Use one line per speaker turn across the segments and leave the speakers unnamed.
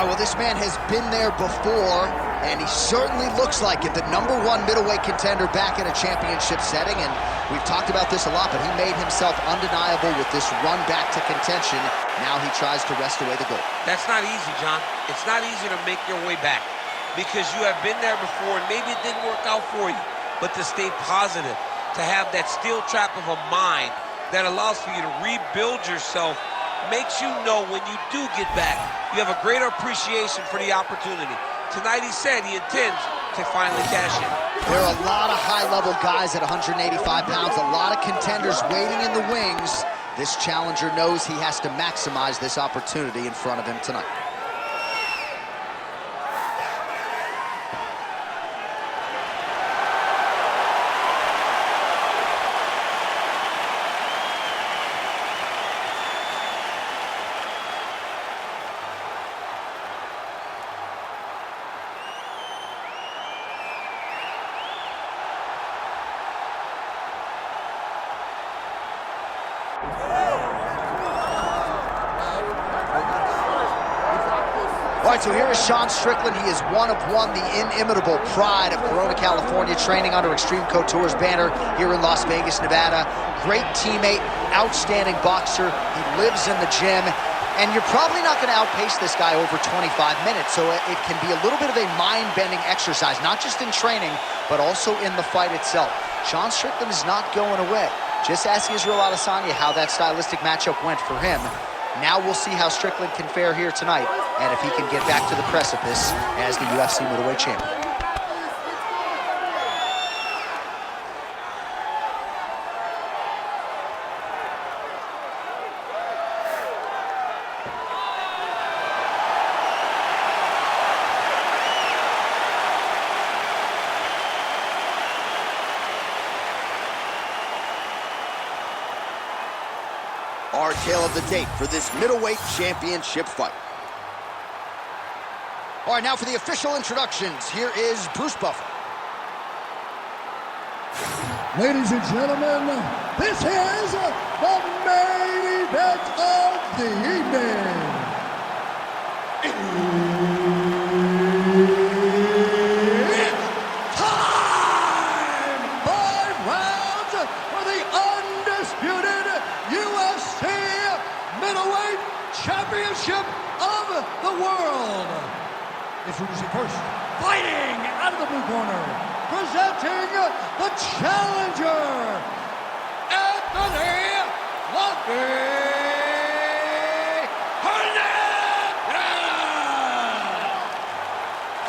All right, well, this man has been there before, and he certainly looks like it. The #1 middleweight contender back in a championship setting, and we've talked about this a lot, but he made himself undeniable with this run back to contention. Now he tries to wrest away the gold.
That's not easy, John. It's not easy to make your way back because you have been there before, and maybe it didn't work out for you. But to stay positive, to have that steel trap of a mind that allows for you to rebuild yourself, makes you know when you do get back, you have a greater appreciation for the opportunity. Tonight he said he intends to finally cash in.
There are a lot of high-level guys at 185 pounds, a lot of contenders waiting in the wings. This challenger knows he has to maximize this opportunity in front of him tonight. All right, so here is Sean Strickland. He is one of one, the inimitable pride of Corona, California, training under Extreme Couture's banner here in Las Vegas, Nevada. Great teammate, outstanding boxer. He lives in the gym, and you're probably not going to outpace this guy over 25 minutes, so it can be a little bit of a mind-bending exercise, not just in training, but also in the fight itself. Sean Strickland is not going away. Just ask Israel Adesanya how that stylistic matchup went for him. Now we'll see how Strickland can fare here tonight, and if he can get back to the precipice as the UFC middleweight champion. Our tale of the tape for this middleweight championship fight. All right, now for the official introductions, here is Bruce Buffer.
Ladies and gentlemen, this is the main event of the evening. It's time! 5 rounds for the undisputed UFC middleweight championship of the world. Introducing first, fighting out of the blue corner, presenting the challenger, Anthony Hernandez.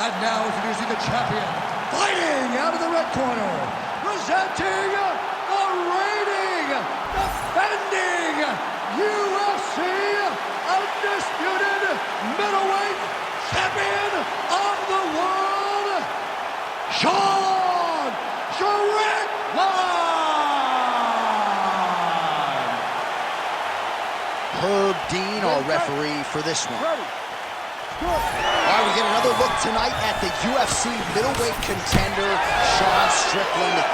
And now introducing the champion, fighting out of the red corner, presenting the reigning, defending UFC undisputed middleweight champion of the world, Sean Strickland!
Herb Dean, our referee for this one. All right, we get another look tonight at the UFC middleweight contender, Sean Strickland.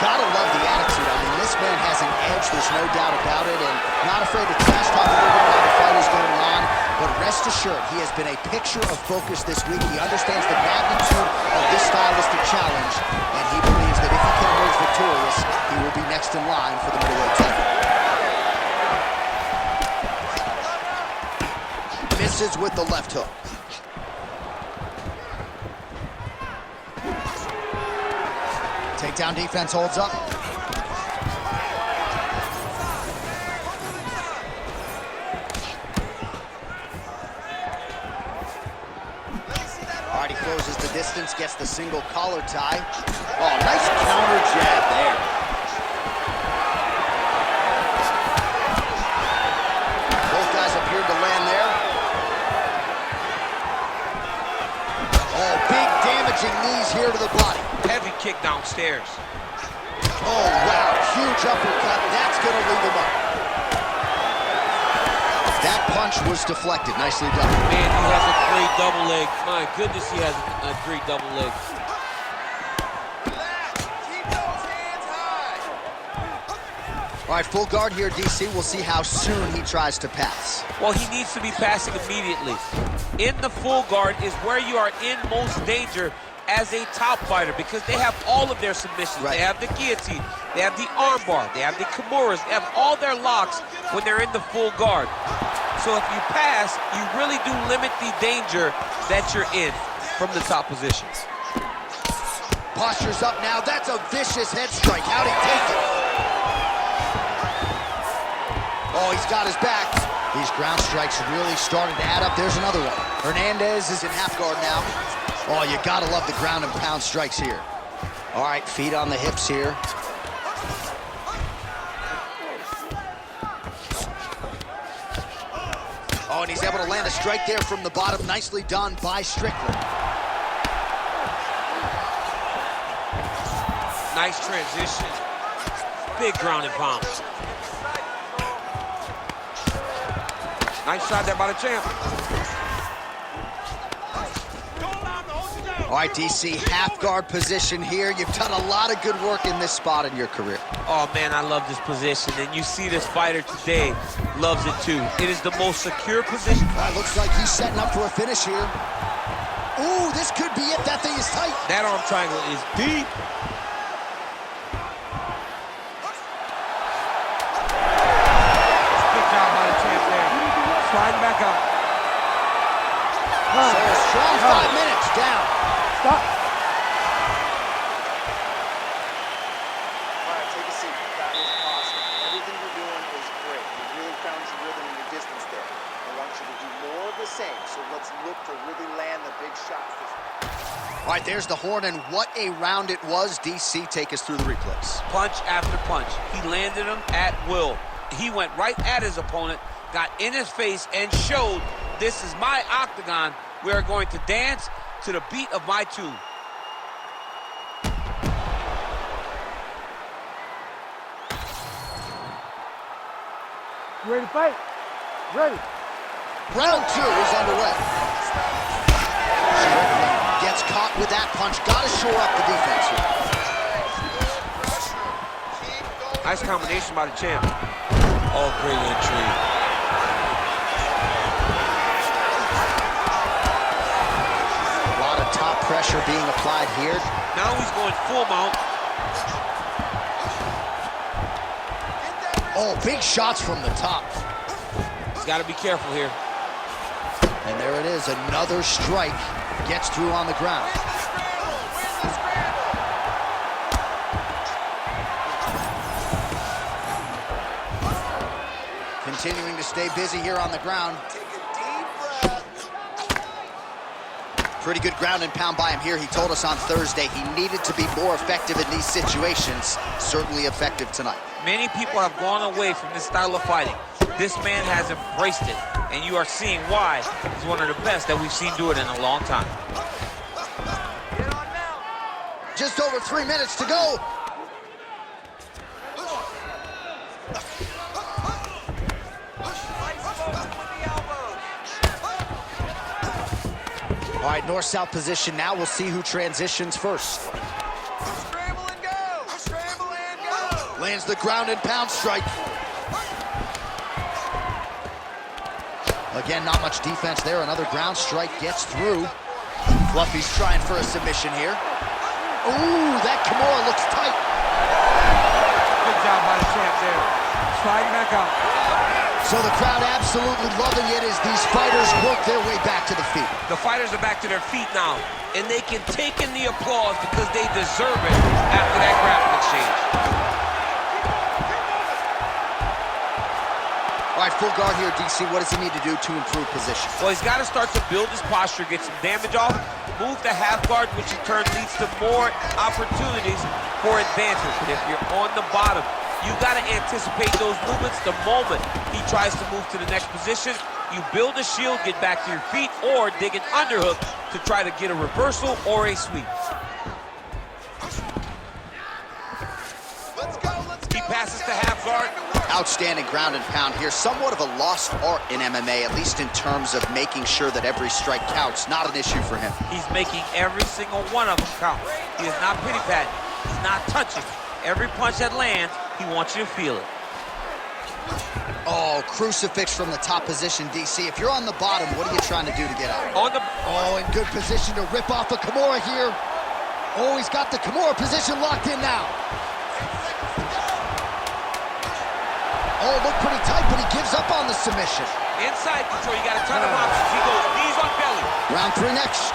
Gotta love the attitude. I mean, this man has an edge, there's no doubt about it, and not afraid to trash talk a little bit while the fight is going on. But rest assured, he has been a picture of focus this week. He understands the magnitude of this stylistic challenge, and he believes that if he can emerge victorious, he will be next in line for the middleweight title. Misses with the left hook. Takedown defense holds up. All right, he closes the distance, gets the single collar tie. Oh, nice counter jab there. Both guys appeared to land there. Oh, big damaging knees here to the body.
Heavy kick downstairs.
Oh, wow, huge uppercut. That's going to leave him up. That punch was deflected. Nicely done.
Man, he has a great double leg. My goodness, he has a great double leg.
Keep those hands high.
All right, full guard here, DC. We'll see how soon he tries to pass.
Well, he needs to be passing immediately. In the full guard is where you are in most danger as a top fighter, because they have all of their submissions.
Right.
They have the guillotine, they have the armbar, they have the kimuras, they have all their locks when they're in the full guard. So if you pass, you really do limit the danger that you're in from the top positions.
Posture's up now. That's a vicious head strike. How'd he take it? Oh, he's got his back. These ground strikes really starting to add up. There's another one. Hernandez is in half guard now. Oh, you gotta love the ground and pound strikes here. All right, feet on the hips here. Oh, and he's able to land a strike there from the bottom. Nicely done by Strickland.
Nice transition. Big ground and pound. Nice shot there by the champ.
All right, DC, half guard position here. You've done a lot of good work in this spot in your career.
Oh, man, I love this position. And you see this fighter today loves it, too. It is the most secure position.
Looks like he's setting up for a finish here. Ooh, this could be it. That thing is tight.
That arm triangle is deep. Good job by the champ there. Sliding back up.
So a strong 5 minutes down.
Stop.
All right, take a seat. That was awesome. Everything you're doing is great. You really found your rhythm and your distance there. I want you to do more of the same, so let's look to really land the big shots this time.
All right, there's the horn, and what a round it was. DC, take us through the replays.
Punch after punch. He landed them at will. He went right at his opponent, got in his face, and showed, this is my octagon. We are going to dance to the beat of my tune.
You ready to fight? Ready.
Round 2 is underway. Strickland gets caught with that punch. Got to shore up the defense here.
Nice combination by the champ. Oh, great entry.
A lot of top pressure being applied here.
Now he's going full mount.
Oh, big shots from the top.
He's got to be careful here.
And there it is, another strike. Gets through on the ground. Continuing to stay busy here on the ground.
Take a deep breath.
Pretty good ground and pound by him here. He told us on Thursday he needed to be more effective in these situations. Certainly effective tonight.
Many people have gone away from this style of fighting. This man has embraced it, and you are seeing why he's one of the best that we've seen do it in a long time.
Get on now.
Just over 3 minutes to go. All right, north-south position now. We'll see who transitions first.
Scramble and go. Scramble and go.
Lands the ground and pound strike. Again, not much defense there. Another ground strike gets through. Fluffy's trying for a submission here. Ooh, that Kimura looks tight.
Good job by the champ there. Sliding back up.
So the crowd absolutely loving it as these fighters work their way back to the feet.
The fighters are back to their feet now, and they can take in the applause because they deserve it after that grappling exchange.
All right, full guard here, DC. What does he need to do to improve position?
Well, he's got to start to build his posture, get some damage off, move to half guard, which in turn leads to more opportunities for advancement. But if you're on the bottom, you got to anticipate those movements the moment he tries to move to the next position. You build a shield, get back to your feet, or dig an underhook to try to get a reversal or a sweep.
Let's go. Let's go.
He passes to half guard.
Outstanding ground and pound here. Somewhat of a lost art in MMA, at least in terms of making sure that every strike counts. Not an issue for him.
He's making every single one of them count. He is not pity-patting. He's not touching. Every punch that lands, he wants you to feel it.
Oh, crucifix from the top position, DC. If you're on the bottom, what are you trying to do to get out?
Oh, in good position to rip off a Kimura here. Oh, he's got the Kimura position locked in now. Oh, looked pretty tight, but he gives up on the submission.
Inside control, you got a ton of options. He goes knees on belly.
Round 3 next.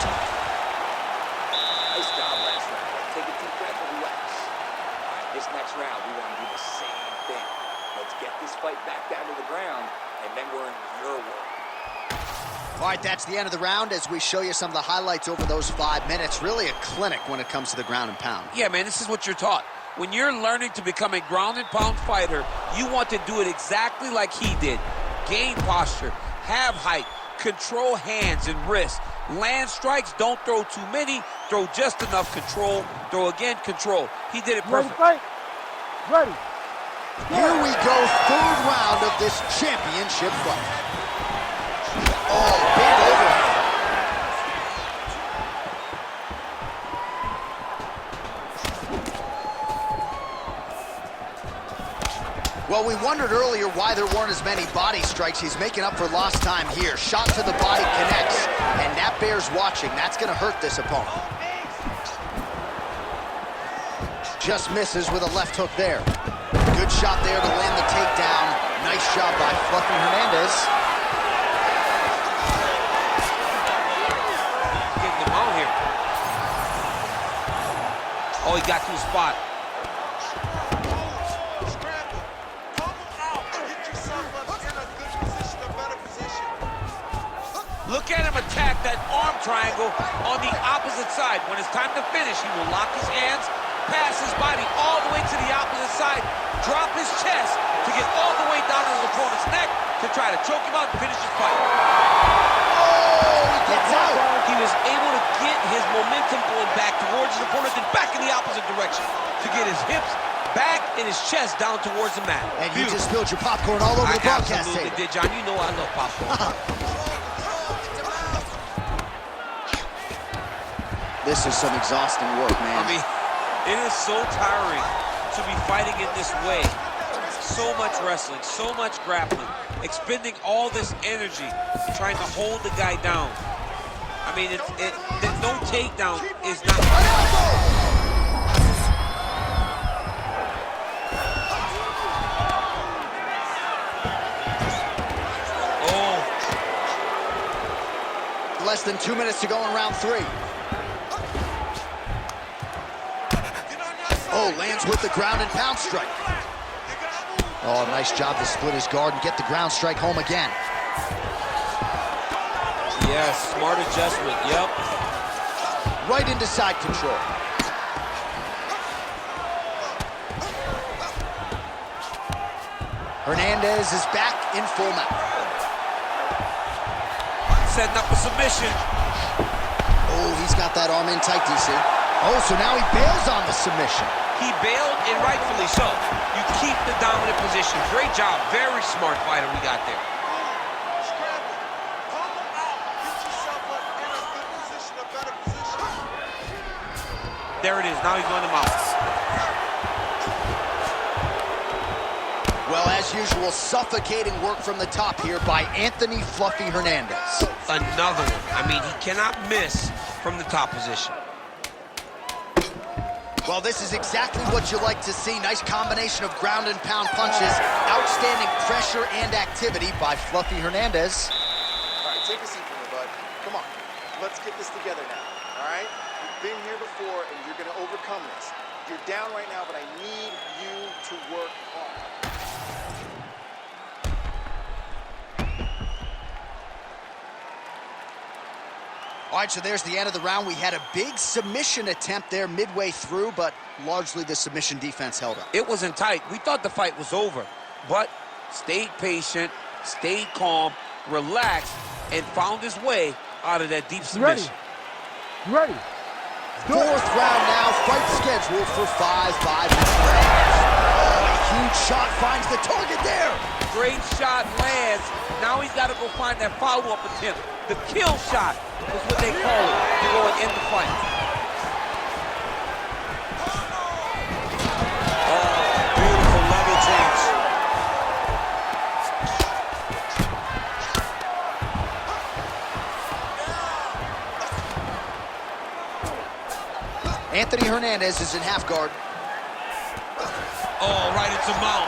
Nice job last round. Take a deep breath and relax. All right, this next round, we want to do the same thing. Let's get this fight back down to the ground, and then we're in your world.
All right, that's the end of the round as we show you some of the highlights over those 5 minutes. Really a clinic when it comes to the ground and pound.
Yeah, man, this is what you're taught. When you're learning to become a ground and pound fighter, you want to do it exactly like he did. Gain posture, have height, control hands and wrists. Land strikes, don't throw too many, throw just enough, control, throw again, control. He did it perfect.
Ready, fight? Ready.
Here we go, 3rd round of this championship fight. Oh, big overhead. Well, we wondered earlier why there weren't as many body strikes. He's making up for lost time here. Shot to the body connects, and that bears watching. That's going to hurt this opponent. Just misses with a left hook there. Good shot there to land the takedown. Nice job by Fluffy Hernandez.
Getting him out here. Oh, he got to the spot. Look at him attack that arm triangle on the opposite side. When it's time to finish, he will lock his hands, pass his body all the way to the opposite side, drop his chest to get all the way down to his opponent's neck to try to choke him out and finish his fight.
Oh, he gets out.
He was able to get his momentum going back towards his opponent and back in the opposite direction to get his hips back and his chest down towards the mat.
And you just spilled your popcorn all over the broadcast
absolutely
table.
did, John. You know I love popcorn.
This is some exhausting work, man.
I mean, it is so tiring to be fighting in this way. So much wrestling, so much grappling, expending all this energy trying to hold the guy down. I mean, no takedown is not...
Oh. Less than 2 minutes to go in round 3. Oh, lands with the ground and pound strike. Oh, nice job to split his guard and get the ground strike home again.
Yes, smart adjustment, yep.
Right into side control. Hernandez is back in full mount.
Setting up a submission.
Oh, he's got that arm in tight, DC. Oh, so now he bails on the submission.
He bailed, and rightfully so. You keep the dominant position. Great job. Very smart fighter we got there. There it is. Now he's going to mount.
Well, as usual, suffocating work from the top here by Anthony Fluffy Hernandez.
Another one. I mean, he cannot miss from the top position.
Well, this is exactly what you like to see. Nice combination of ground and pound punches. Outstanding pressure and activity by Fluffy Hernandez.
All right, take a seat for me, bud. Come on. Let's get this together now, all right? You've been here before, and you're going to overcome this. You're down right now, but I need you to work hard.
All right, so there's the end of the round. We had a big submission attempt there midway through, but largely the submission defense held up.
It wasn't tight. We thought the fight was over, but stayed patient, stayed calm, relaxed, and found his way out of that deep submission.
Ready.
Fourth round now, fight scheduled for 5 minutes left. Oh, a huge shot finds the target there.
Great shot lands. Now he's got to go find that follow-up attempt. The kill shot is what they call it to go and end the fight. Oh, beautiful level change.
Anthony Hernandez is in half guard.
Oh, right into mount.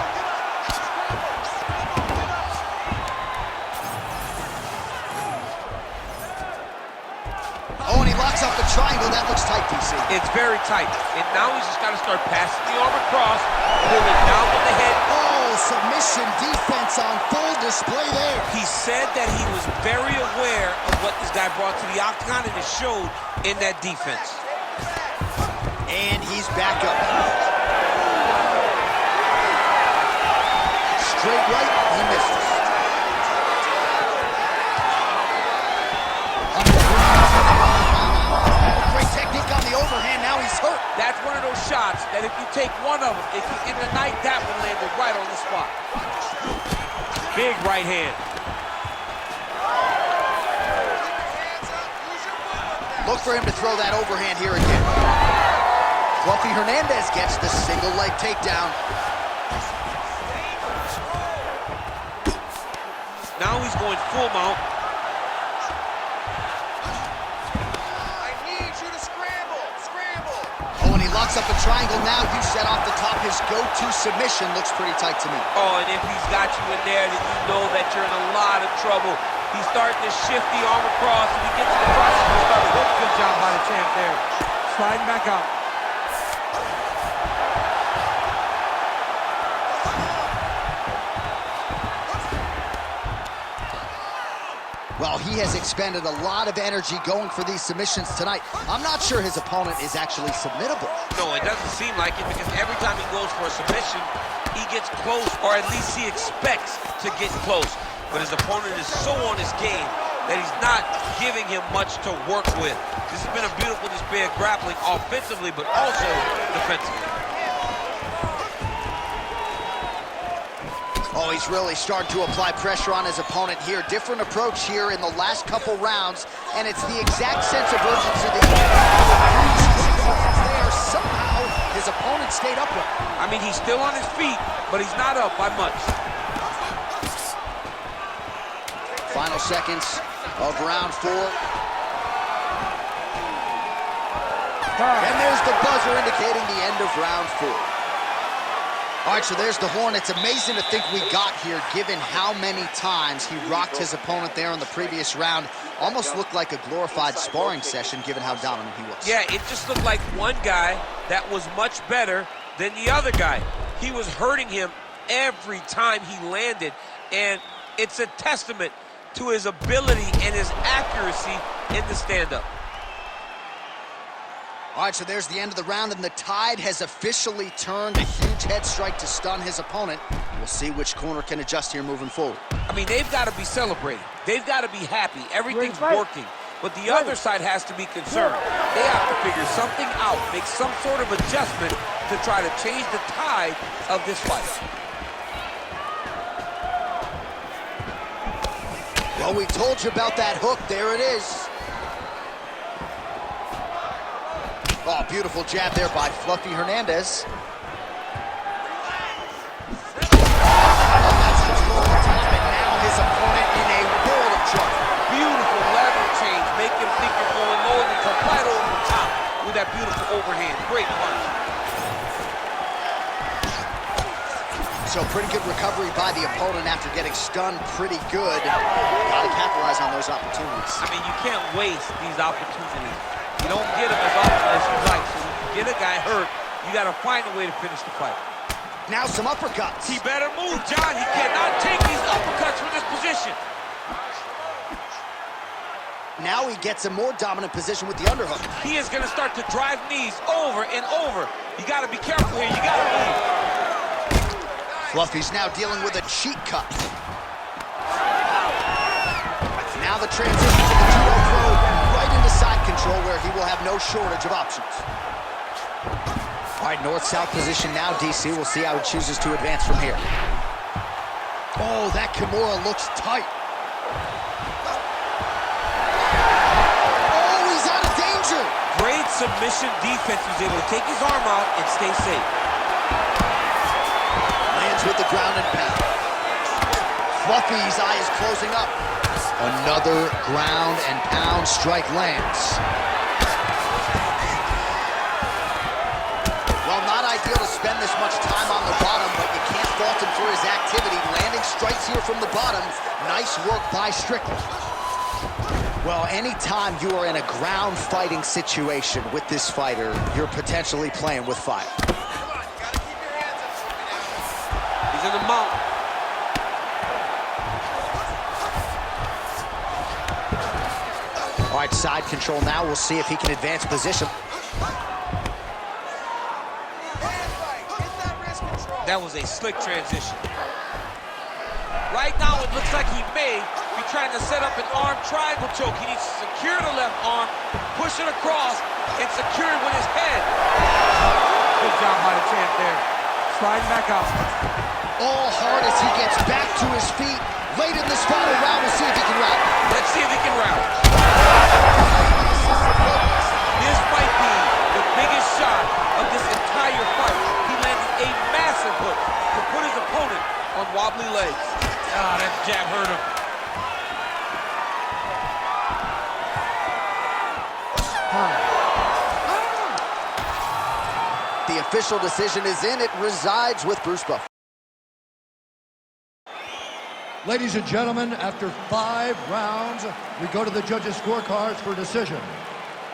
Oh, and he locks up the triangle. That looks tight, DC.
It's very tight. And now he's just got to start passing the arm across, pull it down with the head.
Oh, submission defense on full display there.
He said that he was very aware of what this guy brought to the octagon, and it showed in that defense.
And he's back up. Straight right, he misses. Great technique on the overhand, now he's hurt.
That's one of those shots that if you take one of them, if you end the night, that one landed right on the spot. Big right hand.
Look for him to throw that overhand here again. Fluffy Hernandez gets the single leg takedown.
Now he's going full mount.
I need you to scramble, scramble.
Oh, and he locks up a triangle now. You set off the top. His go-to submission looks pretty tight to me.
Oh, and if he's got you in there, then you know that you're in a lot of trouble. He's starting to shift the arm across, and he gets to the cross.
Good job by the champ there. Sliding back out.
Well, he has expended a lot of energy going for these submissions tonight. I'm not sure his opponent is actually submittable.
No, it doesn't seem like it, because every time he goes for a submission, he gets close, or at least he expects to get close. But his opponent is so on his game that he's not giving him much to work with. This has been a beautiful display of grappling offensively, but also defensively.
Oh, he's really starting to apply pressure on his opponent here. Different approach here in the last couple rounds, and it's the exact sense of urgency that he had there. Somehow, his opponent stayed upright.
I mean, he's still on his feet, but he's not up by much.
Final seconds of round 4. And there's the buzzer indicating the end of round 4. All right, so there's the horn. It's amazing to think we got here, given how many times he rocked his opponent there in the previous round. Almost looked like a glorified sparring session, given how dominant he was.
Yeah, it just looked like one guy that was much better than the other guy. He was hurting him every time he landed, and it's a testament to his ability and his accuracy in the stand-up.
All right, so there's the end of the round, and the tide has officially turned. A huge head strike to stun his opponent. We'll see which corner can adjust here moving forward.
I mean, they've got to be celebrating. They've got to be happy. Everything's working. But the other side has to be concerned. They have to figure something out, make some sort of adjustment to try to change the tide of this fight.
Well, we told you about that hook. There it is. Oh, beautiful jab there by Fluffy Hernandez. That's control on top, and now his opponent in a world of trouble.
Beautiful lever change. Make him think you're going low, and come right over the top with that beautiful overhand. Great punch.
So pretty good recovery by the opponent after getting stunned pretty good. Got to capitalize on those opportunities.
I mean, you can't waste these opportunities. You don't get them as often as you like. So when you get a guy hurt, you got to find a way to finish the fight.
Now some uppercuts.
He better move, John. He cannot take these uppercuts from this position.
Now he gets a more dominant position with the underhook.
He is going to start to drive knees over and over. You got to be careful here. You got to move.
Fluffy's now dealing with a cheek cut. Now the transition to the judo throw right into side control, where he will have no shortage of options. All right, north-south position now, DC. We'll see how he chooses to advance from here. Oh, that Kimura looks tight. Oh, he's out of danger.
Great submission defense. He was able to take his arm out and stay safe.
Lands with the ground and pound. Fluffy's eye is closing up. Another ground and pound strike lands. here from the bottom. Nice work by Strickland. Well, anytime you are in a ground fighting situation with this fighter, you're potentially playing with fire.
He's in the mount.
All right, side control now. We'll see if he can advance position.
That was a slick transition. Right now, it looks like he may be trying to set up an arm triangle choke. He needs to secure the left arm, push it across, and secure it with his head.
Good job by the champ there. Sliding back up.
All hard as he gets back to his feet. Late in this final round, we'll see if he can rout.
Let's see if he can rout. This might be the biggest shot of this entire fight. He landed a massive hook to put his opponent on wobbly legs. Ah, that jab hurt him.
The official decision is in. It resides with Bruce Buffer.
Ladies and gentlemen, after 5 rounds, we go to the judges' scorecards for decision.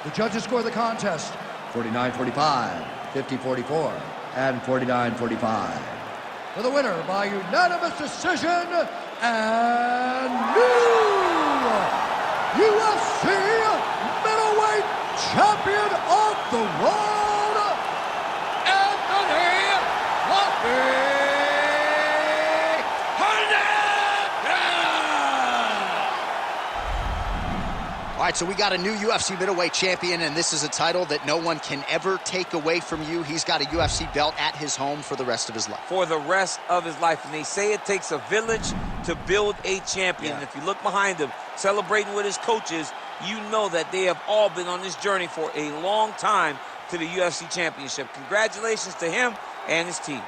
The judges score the contest 49-45, 50-44, and 49-45. For the winner by unanimous decision and new UFC middleweight champion of the world, Anthony Hernandez.
All right, so we got a new UFC middleweight champion, and this is a title that no one can ever take away from you. He's got a UFC belt at his home for the rest of his life.
For the rest of his life. And they say it takes a village to build a champion. And if you look behind him, celebrating with his coaches, you know that they have all been on this journey for a long time to the UFC championship. Congratulations to him and his team.